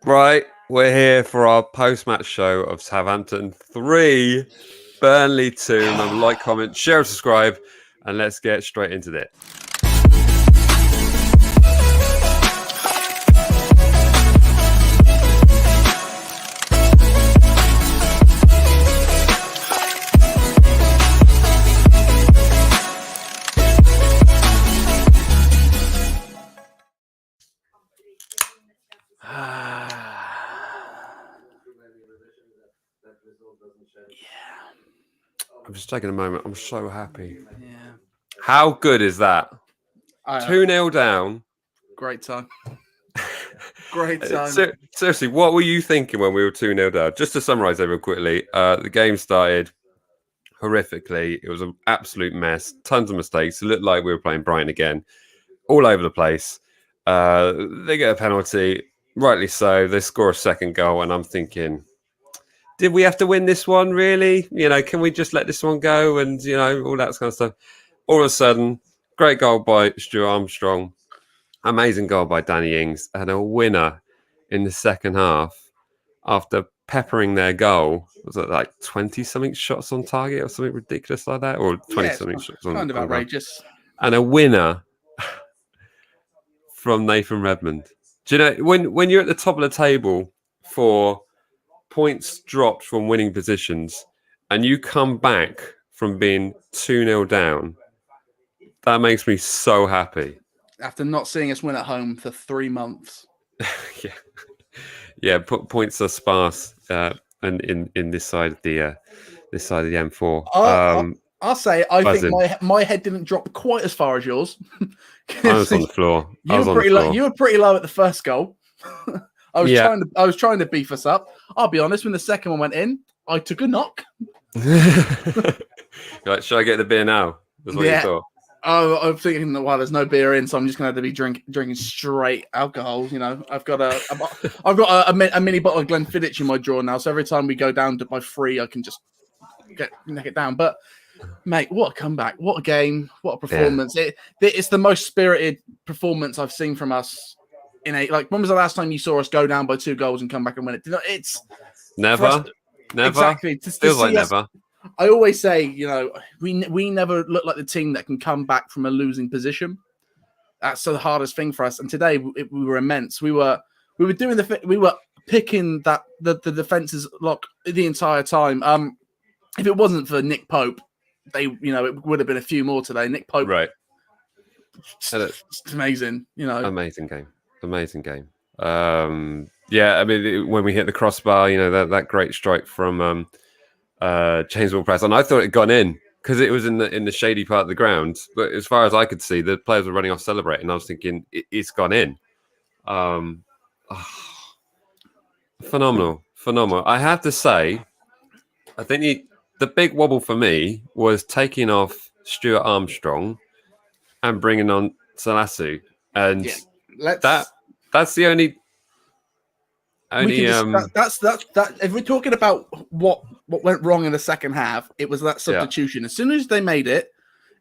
Right, we're here for our post-match show of Southampton 3, Burnley 2. Remember, like, comment, share, and subscribe, and let's get straight into it. I'm just taking a moment. I'm so happy. Yeah. How good is that? 2-0 down. Great time. Great time. Seriously, what were you thinking when we were 2-0 down? Just to summarise very quickly, the game started horrifically. It was an absolute mess. Tons of mistakes. It looked like we were playing Brighton again. All over the place. They get a penalty. Rightly so. They score a second goal, and I'm thinking, did we have to win this one, really? You know, can we just let this one go? And, you know, all that kind of stuff. All of a sudden, great goal by Stuart Armstrong. Amazing goal by Danny Ings. And a winner in the second half after peppering their goal. Was it like 20-something shots on target or something ridiculous like that? Or 20-something shots on target? Kind of outrageous. And a winner from Nathan Redmond. Do you know, when you're at the top of the table for points dropped from winning positions and you come back from being 2-0 down, that makes me so happy. After not seeing us win at home for 3 months. Yeah. Points are sparse, and in this side of the M4. I'll say I think my head didn't drop quite as far as yours. I was on the floor. You were pretty low at the first goal. I was trying to beef us up. I'll be honest, when the second one went in, I took a knock. Like, should I get the beer now? That's what you thought. Oh, I'm thinking that there's no beer in, so I'm just going to have to be drinking straight alcohol. You know, I've got a mini bottle of Glenfiddich in my drawer now, so every time we go down to by 3, I can just neck it down. But mate, what a comeback! What a game! What a performance! Yeah. It's the most spirited performance I've seen from us. When was the last time you saw us go down by 2 goals and come back and win it? It's never. Exactly. Feels like never. I always say, you know, we never look like the team that can come back from a losing position. That's the hardest thing for us. And today we were immense. We were picking the defense's lock the entire time. If it wasn't for Nick Pope, it would have been a few more today. Nick Pope, right? It's amazing. You know, amazing game. Yeah, I mean, when we hit the crossbar, you know, that great strike from James Ward-Prowse, and I thought it had gone in because it was in the shady part of the ground. But as far as I could see, the players were running off celebrating. I was thinking it's gone in. Phenomenal. I have to say, I think the big wobble for me was taking off Stuart Armstrong and bringing on Salasu, and that's the only. If we're talking about what went wrong in the second half, it was that substitution. As soon as they made it,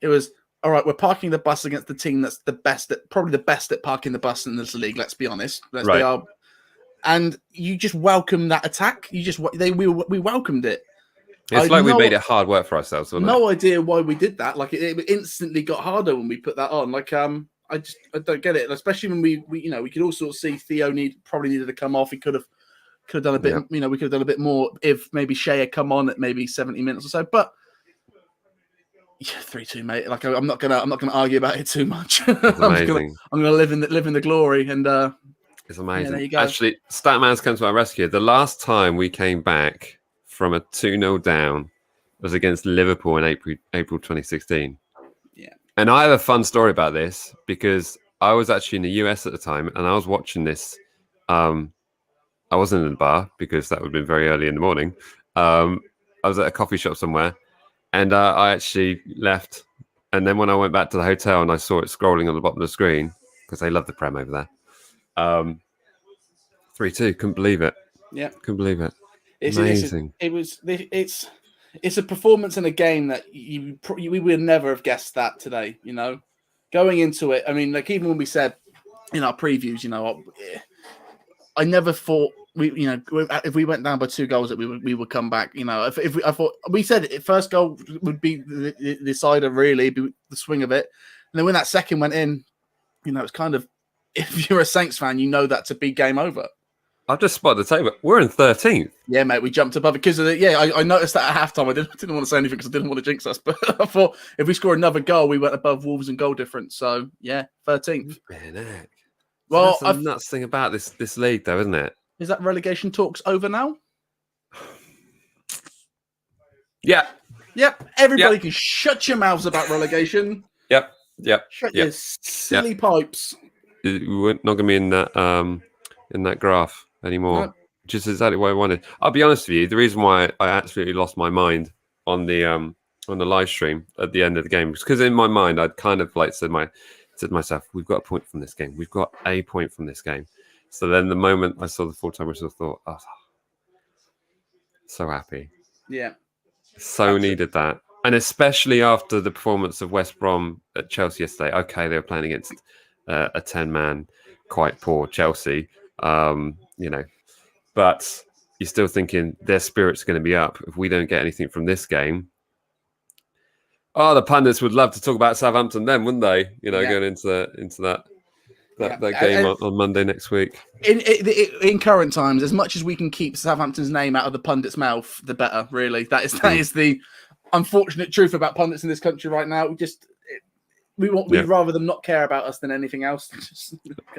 it was all right. We're parking the bus against the team that's probably the best at parking the bus in this league. Let's be honest. They are, and you just welcome that attack. We welcomed it. It's like we made it hard work for ourselves. No idea why we did that. Like it instantly got harder when we put that on. Like I don't get it, especially when we could all sort of see Theo probably needed to come off. He could have done a bit, we could have done a bit more if maybe Shea had come on at maybe 70 minutes or so. But 3-2, mate. Like I'm not gonna argue about it too much. Amazing. I'm gonna live in the glory, and it's amazing. There you go. Actually, Statman's come to our rescue. The last time we came back from a 2-0 down was against Liverpool in April 2016. And I have a fun story about this because I was actually in the US at the time and I was watching this. I wasn't in the bar because that would have been very early in the morning. I was at a coffee shop somewhere and I actually left. And then when I went back to the hotel and I saw it scrolling on the bottom of the screen, because they love the Prem over there, 3-2, couldn't believe it. Yeah. Couldn't believe it. Amazing. It's a performance in a game that we would never have guessed that today, you know, going into it. I mean, like even when we said in our previews, you know, I never thought if we went down by 2 goals that we would come back. I thought we said it, first goal would be the decider, really, be the swing of it, and then when that second went in, it's kind of, if you're a Saints fan, that to be game over. I've just spotted the table. We're in 13th. Yeah, mate, we jumped above it because of the. Yeah, I noticed that at halftime. I didn't want to say anything because I didn't want to jinx us, but I thought if we score another goal, we went above Wolves in goal difference. So yeah, 13th. Well, that's the nuts thing about this league, though, isn't it? Is that relegation talks over now? Yeah. Yep. Everybody can shut your mouths about relegation. Yep. Shut your silly pipes. We're not going to be in that graph anymore. No. Which is exactly what I wanted. I'll be honest with you. The reason why I absolutely lost my mind on the live stream at the end of the game was because in my mind I'd kind of like said to myself, we've got a point from this game. We've got a point from this game. So then the moment I saw the full-time whistle, I thought, oh, so happy. Yeah. So absolutely. Needed that. And especially after the performance of West Brom at Chelsea yesterday. Okay, they were playing against a 10-man, quite poor Chelsea, but you're still thinking their spirit's going to be up if we don't get anything from this game. Oh, the pundits would love to talk about Southampton then, wouldn't they? Going into that game on Monday next week. In current times, as much as we can keep Southampton's name out of the pundits' mouth, the better. Really, that is the unfortunate truth about pundits in this country right now. We'd rather them not care about us than anything else. Just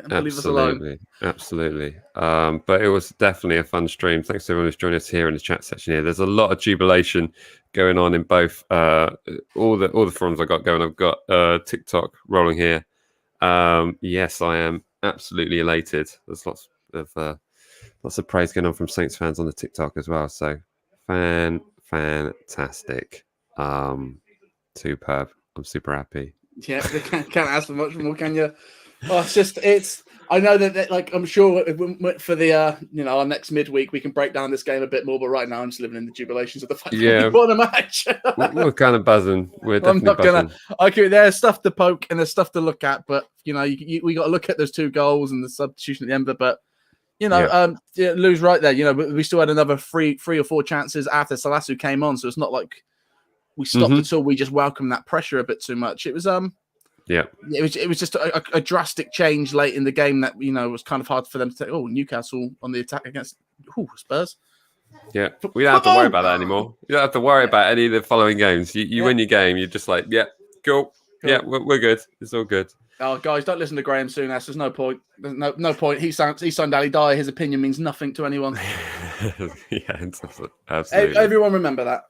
leave us alone. Absolutely. But it was definitely a fun stream. Thanks to everyone who's joined us here in the chat section here. There's a lot of jubilation going on in both all the forums I got going. I've got TikTok rolling here. Yes, I am absolutely elated. There's lots of praise going on from Saints fans on the TikTok as well. So fantastic. Superb. I'm super happy. Yeah, they can't ask for much more, can you? Oh, I know that like, I'm sure for the our next midweek we can break down this game a bit more, but right now I'm just living in the jubilations of the fact that we won a match. We're kind of buzzing. We're definitely buzzing. Okay, there's stuff to poke and there's stuff to look at, but we got to look at those 2 goals and the substitution at the end of it. But Lou's right there. We still had another three or 4 chances after Salasu came on, so it's not like we stopped until we just welcomed that pressure a bit too much. It was it was just a drastic change late in the game that was kind of hard for them to take. Oh, Newcastle on the attack against Spurs. Yeah, we don't have to worry about that anymore. You don't have to worry about any of the following games. You win your game, you're just like, cool. Yeah, we're good. It's all good. Oh, guys, don't listen to Graham Souness. There's no point. There's no point. He signed Ali Dyer. His opinion means nothing to anyone. Yeah, absolutely. Everyone remember that.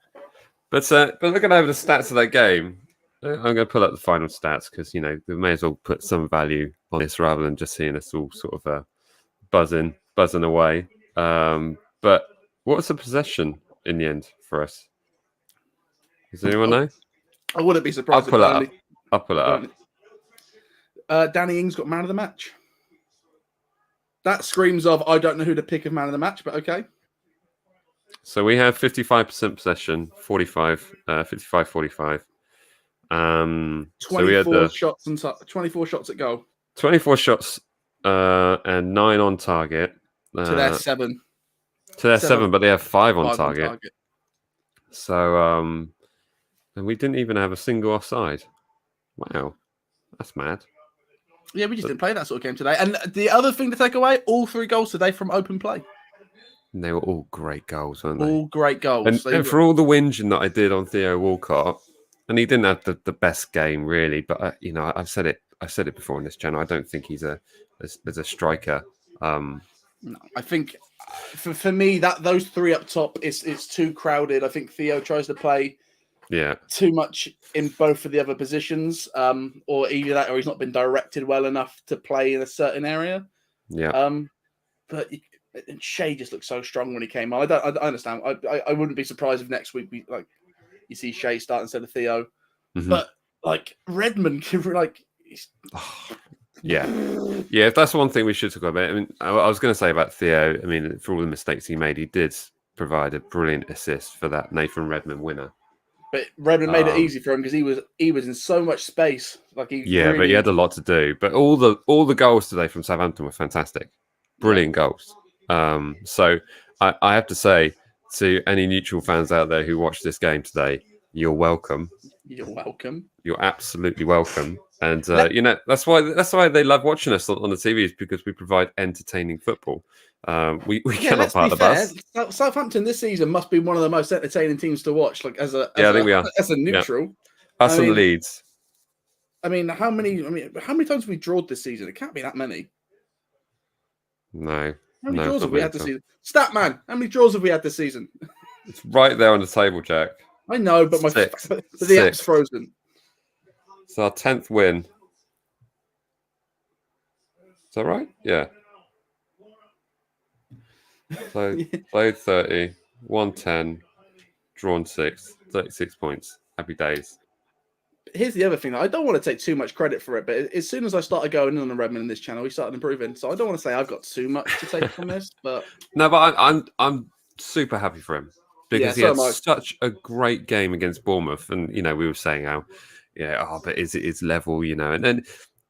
But looking over the stats of that game, I'm going to pull up the final stats because we may as well put some value on this rather than just seeing us all sort of buzzing away. But what was the possession in the end for us? Does anyone know? I wouldn't be surprised. I'll pull it up. Danny Ings got man of the match. That screams of I don't know who to pick of man of the match, but okay. So we have 55% possession, 55-45. 24 shots and 24 shots at goal. 24 shots and 9 on target. To their 7. To their 7, but they have 5 on target. So and we didn't even have a single offside. Wow, that's mad. Yeah, we just didn't play that sort of game today. And the other thing to take away, all 3 goals today from open play. And they were all great goals, weren't they? All great goals. And for all the whinging that I did on Theo Walcott, and he didn't have the best game really, but I've said it before on this channel. I don't think he's as a striker. No, I think for me that those 3 up top it's too crowded. I think Theo tries to play too much in both of the other positions, or either that, or he's not been directed well enough to play in a certain area. Yeah. But and Shea just looked so strong when he came on. I understand. I wouldn't be surprised if next week you see Shea start instead of Theo. Mm-hmm. But Redmond, yeah. If that's one thing we should talk about. I mean, I was going to say about Theo. I mean, for all the mistakes he made, he did provide a brilliant assist for that Nathan Redmond winner. But Redmond made it easy for him because he was in so much space. But he had a lot to do. But all the goals today from Southampton were fantastic. Brilliant goals. So I have to say to any neutral fans out there who watch this game today, you're welcome. You're welcome. You're absolutely welcome. And that's why they love watching us on the TV, is because we provide entertaining football. We cannot part the bus. Southampton this season must be one of the most entertaining teams to watch. Like I think we are as a neutral. Yeah. Us and Leeds. I mean, how many times have we drawed this season? It can't be that many. No. How many draws have we had this season? Statman, how many draws have we had this season? It's right there on the table, Jack. I know, but the app's frozen. It's our 10th win. Is that right? Yeah. So played 30, won 10, drawn 6, 36 points. Happy days. Here's the other thing. I don't want to take too much credit for it, but as soon as I started going in on the Redmond in this channel, we started improving. So I don't want to say I've got too much to take from this, but no, but I'm super happy for him because he had such a great game against Bournemouth, and we were saying how, but it's level, and then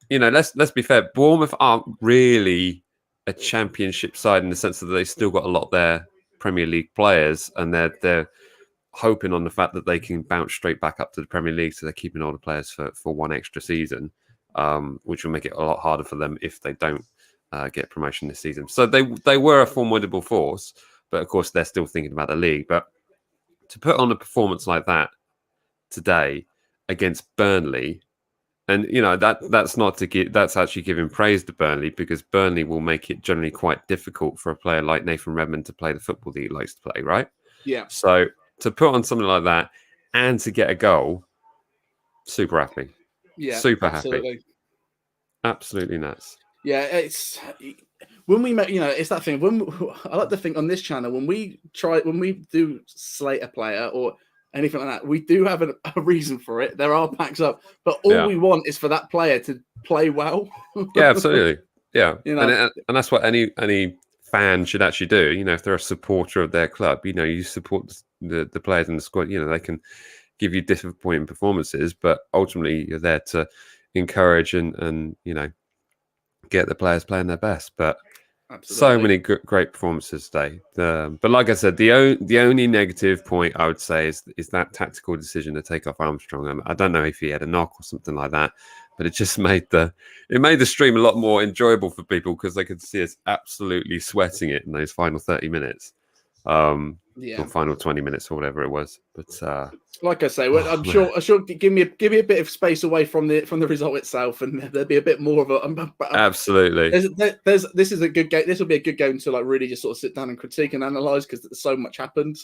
let's be fair, Bournemouth aren't really a championship side in the sense that they still got a lot of their Premier League players, and they're hoping on the fact that they can bounce straight back up to the Premier League, so they're keeping all the players for one extra season, which will make it a lot harder for them if they don't get promotion this season. So they were a formidable force, but of course they're still thinking about the league. But to put on a performance like that today against Burnley, and that's not to give, that's actually giving praise to Burnley, because Burnley will make it generally quite difficult for a player like Nathan Redmond to play the football that he likes to play, right? Yeah. So to put on something like that and to get a goal, super happy. Yeah, super happy. Absolutely nuts. Yeah, it's when we make, it's that thing. I like to think on this channel, when we do slate a player or anything like that, we do have a reason for it. There are packs up, but all we want is for that player to play well. Yeah, absolutely. Yeah, and that's what any fan should actually do. If they're a supporter of their club, you support the players in the squad. They can give you disappointing performances, but ultimately you're there to encourage and get the players playing their best. But so many great performances today. But like I said, the only negative point I would say is that tactical decision to take off Armstrong. I don't know if he had a knock or something like that, but it just made the stream a lot more enjoyable for people, because they could see us absolutely sweating it in those final 30 minutes. Or final 20 minutes or whatever it was. But like I say, I'm sure give me a bit of space away from the result itself, and there'll be a bit more of a absolutely. This is a good game. This will be a good game to really just sort of sit down and critique and analyze, because so much happened.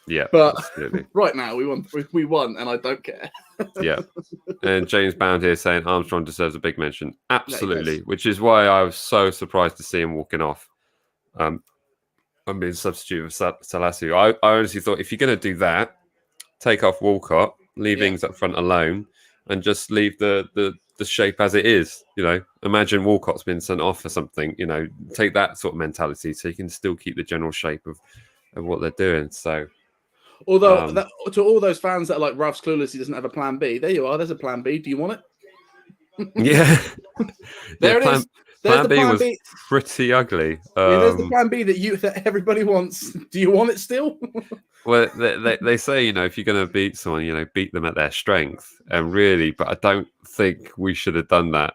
Yeah, but absolutely. Right now we won, and I don't care. Yeah, and James Bound here saying Armstrong deserves a big mention. Absolutely, which is why I was so surprised to see him walking off. I'm being substitute of Salasu. I honestly thought, if you're going to do that, take off Walcott, leave Ings up front alone, and just leave the shape as it is. Imagine Walcott's been sent off for something. Take that sort of mentality, so you can still keep the general shape of what they're doing. So, although to all those fans that are like, Ralph's clueless, he doesn't have a plan B. There you are. There's a plan B. Do you want it? Yeah. There it is. Plan B was pretty ugly. There's the plan B that everybody wants. Do you want it still? Well, they say, if you're going to beat someone, beat them at their strength. And really, but I don't think we should have done that.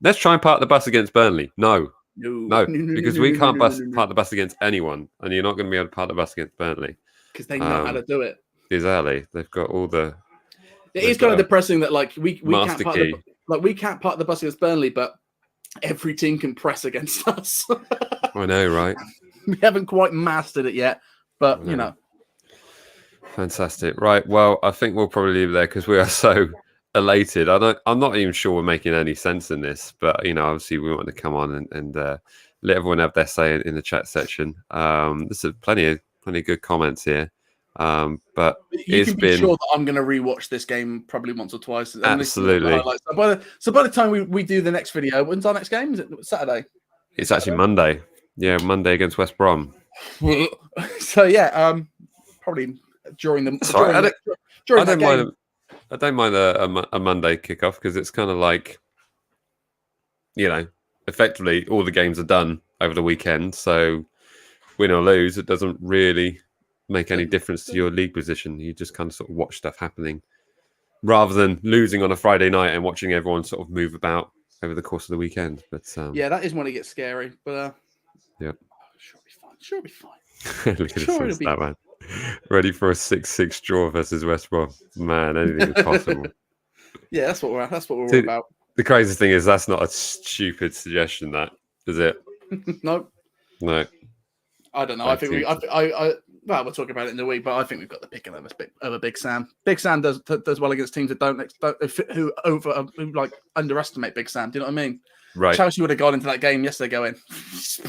Let's try and park the bus against Burnley. No, because we can't park the bus against anyone, and you're not going to be able to park the bus against Burnley because they know how to do it. Exactly, they've got all the. It is kind of depressing that we can't park the bus against Burnley, but every team can press against us. I know, right? We haven't quite mastered it yet, but Fantastic. Right. Well, I think we'll probably leave it there because we are so elated. I'm not even sure we're making any sense in this, but obviously we want to come on and let everyone have their say in the chat section. There's plenty of good comments here. But you can be sure that I'm going to rewatch this game probably once or twice. Absolutely. So by the time we do the next video, when's our next game? Is it Saturday? It's actually Monday. Yeah, Monday against West Brom. So probably during the game. I don't mind a Monday kickoff, because it's kind of like, effectively all the games are done over the weekend. So win or lose, it doesn't really make any difference to your league position. You just kind of sort of watch stuff happening rather than losing on a Friday night and watching everyone sort of move about over the course of the weekend. But yeah, that is when it gets scary. But yeah, sure be fine. Sure be fine. Look at this stat, man. Ready for a 6-6 draw versus West Brom. Man, anything is possible. Yeah, that's what we're all about. The crazy thing is that's not a stupid suggestion, that is it? No. I don't know. I think well, we'll talk about it in the week, but I think we've got the pick over Big Sam. Big Sam does well against teams that who like underestimate Big Sam. Do you know what I mean? Right. Chelsea would have gone into that game yesterday going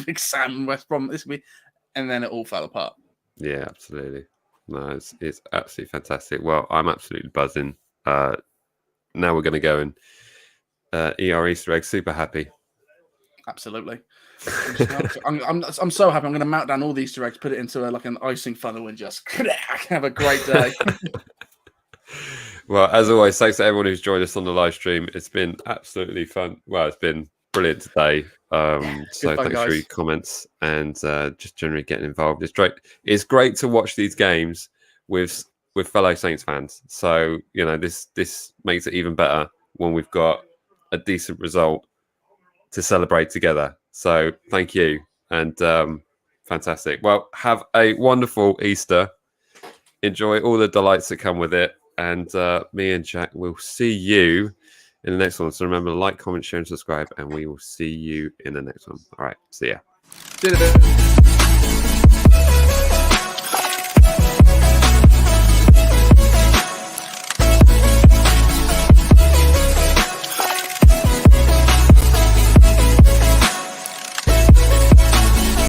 Big Sam, West Brom this week, and then it all fell apart. Yeah, absolutely. No, it's absolutely fantastic. Well, I'm absolutely buzzing. Now we're going to go and eat our Easter eggs. Super happy. Absolutely. I'm so happy. I'm going to mount down all the Easter eggs, put it into like an icing funnel, and just have a great day. Well, as always, thanks to everyone who's joined us on the live stream. It's been absolutely fun. Well, it's been brilliant today. So thanks for your comments and just generally getting involved. It's great to watch these games with fellow Saints fans. So this makes it even better when we've got a decent result to celebrate together. So thank you and fantastic. Well, have a wonderful Easter. Enjoy all the delights that come with it. And me and Jack will see you in the next one. So remember to like, comment, share, and subscribe. And we will see you in the next one. All right. See ya. See you in a bit.